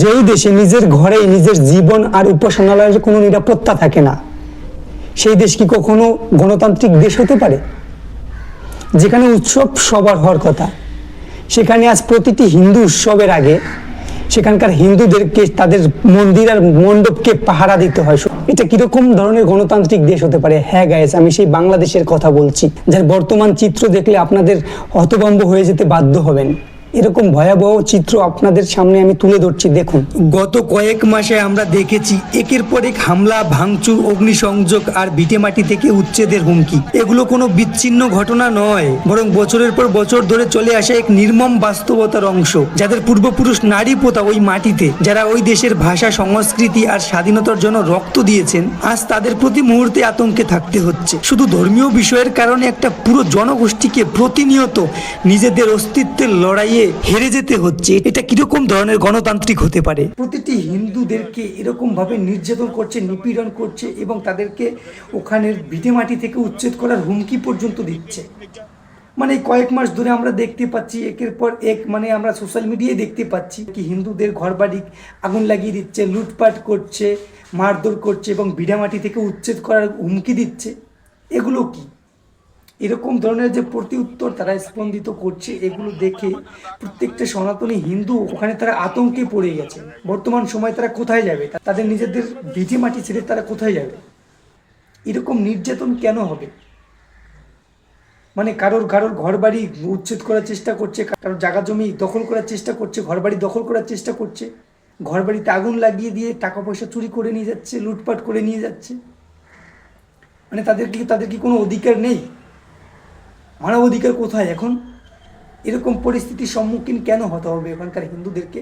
যেই দেশে নিজের ঘরেই নিজের জীবন আর উপাসনালয়ের কোনো নিরাপত্তা থাকে না, সেই দেশ কি কখনো গণতান্ত্রিক দেশ হতে পারে? যেখানে উৎসব সবার হওয়ার কথা, সেখানে আজ প্রতিটি হিন্দু উৎসবের আগে সেখানকার হিন্দুদেরকে তাদের মন্দির আর মণ্ডপকে পাহারা দিতে হয়। এটা কিরকম ধরনের গণতান্ত্রিক দেশ হতে পারে? হ্যাঁ গাইস, আমি সেই বাংলাদেশের কথা বলছি, যার বর্তমান চিত্র দেখলে আপনাদের হতভম্ব হয়ে যেতে বাধ্য হবেন। এরকম ভয়াবহ চিত্র আপনাদের সামনে আমি তুলে ধরছি, দেখুন। গত কয়েক মাসে আমরা দেখেছি একের পর এক হামলা, ভাঙচুর, অগ্নিসংযোগ আর ভিটেমাটি থেকে উচ্ছেদের হুমকি। এগুলো কোনো বিচ্ছিন্ন ঘটনা নয়, বরং বছরের পর বছর ধরে চলে আসা এক নির্মম বাস্তবতার অংশ। যাদের পূর্বপুরুষ নারী পোতা ওই মাটিতে, যারা ওই দেশের ভাষা, সংস্কৃতি আর স্বাধীনতার জন্য রক্ত দিয়েছেন, আজ তাদের প্রতি মুহূর্তে আতঙ্কে থাকতে হচ্ছে। শুধু ধর্মীয় বিষয়ের কারণে একটা পুরো জনগোষ্ঠীকে প্রতিনিয়ত নিজেদের অস্তিত্বের লড়াইয়ে হেরে যেতে হচ্ছে। এটা কিরকম ধরনের গণতান্ত্রিক হতে পারে? প্রতিটি হিন্দুদেরকে এরকম ভাবে নির্যাতন করছে, নিপীড়ন করছে এবং তাদেরকে ওখানের ভিটেমাটি থেকে উচ্ছেদ করার হুমকি পর্যন্ত দিচ্ছে। মানে কয়েক মাস ধরে আমরা দেখতে পাচ্ছি একের পর এক, মানে আমরা সোশ্যাল মিডিয়ায় দেখতে পাচ্ছি কি হিন্দুদের ঘরবাড়ি আগুন লাগিয়ে দিচ্ছে, লুটপাট করছে, মারধর করছে এবং ভিটামাটি থেকে উচ্ছেদ করার হুমকি দিচ্ছে। এগুলো কি? এরকম ধরনের যে প্রতি উত্তর তারা স্পন্দিত করছে, এগুলো দেখে প্রত্যেকটা সনাতনী হিন্দু ওখানে তারা আতঙ্কে পড়ে গেছে। বর্তমান সময় তারা কোথায় যাবে? তাদের নিজেদের ভিটে মাটি ছেড়ে তারা কোথায় যাবে? এরকম নির্যাতন কেন হবে? মানে কারোর ঘর বাড়ি উচ্ছেদ করার চেষ্টা করছে, কারোর জায়গা জমি দখল করার চেষ্টা করছে, ঘর বাড়ি দখল করার চেষ্টা করছে, ঘর বাড়িতে আগুন লাগিয়ে দিয়ে টাকা পয়সা চুরি করে নিয়ে যাচ্ছে, লুটপাট করে নিয়ে যাচ্ছে। মানে তাদের কি কোনো অধিকার নেই? মানব অধিকার কোথায় এখন? এরকম পরিস্থিতির সম্মুখীন কেন হতে হবে এখানকার হিন্দুদেরকে?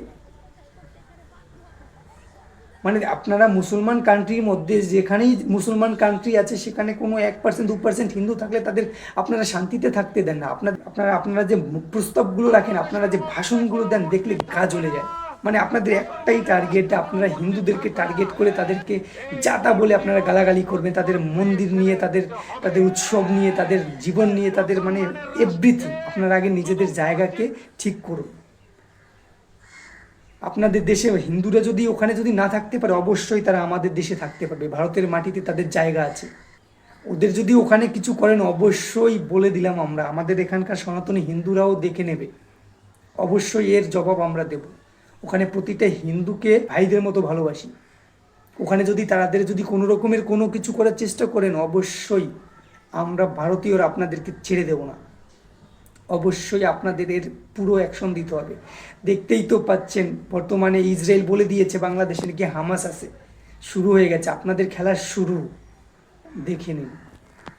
মানে আপনারা মুসলমান কান্ট্রির মধ্যে, যেখানেই মুসলমান কান্ট্রি আছে সেখানে কোনো 1% 2% হিন্দু থাকলে তাদের আপনারা শান্তিতে থাকতে দেন না। আপনারা যে প্রস্তাবগুলো রাখেন, আপনারা যে ভাষণগুলো দেন, দেখলে গা জ্বলে যায়। মানে আপনাদের একটাই টার্গেট, আপনারা হিন্দুদেরকে টার্গেট করে তাদেরকে যা তা বলে আপনারা গালাগালি করবেন, তাদের মন্দির নিয়ে, তাদের উৎসব নিয়ে, তাদের জীবন নিয়ে, তাদের মানে এভরিথিং। আপনারা আগে নিজেদের জায়গাকে ঠিক করুন। আপনাদের দেশে হিন্দুরা যদি ওখানে যদি না থাকতে পারে, অবশ্যই তারা আমাদের দেশে থাকতে পারবে। ভারতের মাটিতে তাদের জায়গা আছে। ওদের যদি ওখানে কিছু করেন, অবশ্যই বলে দিলাম আমরা, আমাদের এখানকার সনাতনী হিন্দুরাও দেখে নেবে। অবশ্যই এর জবাব আমরা দেব। ওখানে প্রতিটা হিন্দুকে ভাইদের মতো ভালোবাসি। ওখানে যদি তাদের যদি কোনো রকমের কোনো কিছু করার চেষ্টা করেন, অবশ্যই আমরা ভারতীয়রা আপনাদেরকে ছেড়ে দেব না। অবশ্যই আপনাদের এর পুরো অ্যাকশন দিতে হবে। দেখতেই তো পাচ্ছেন বর্তমানে ইসরায়েল বলে দিয়েছে বাংলাদেশে নাকি হামাস আছে। শুরু হয়ে গেছে আপনাদের খেলার শুরু, দেখে নিন।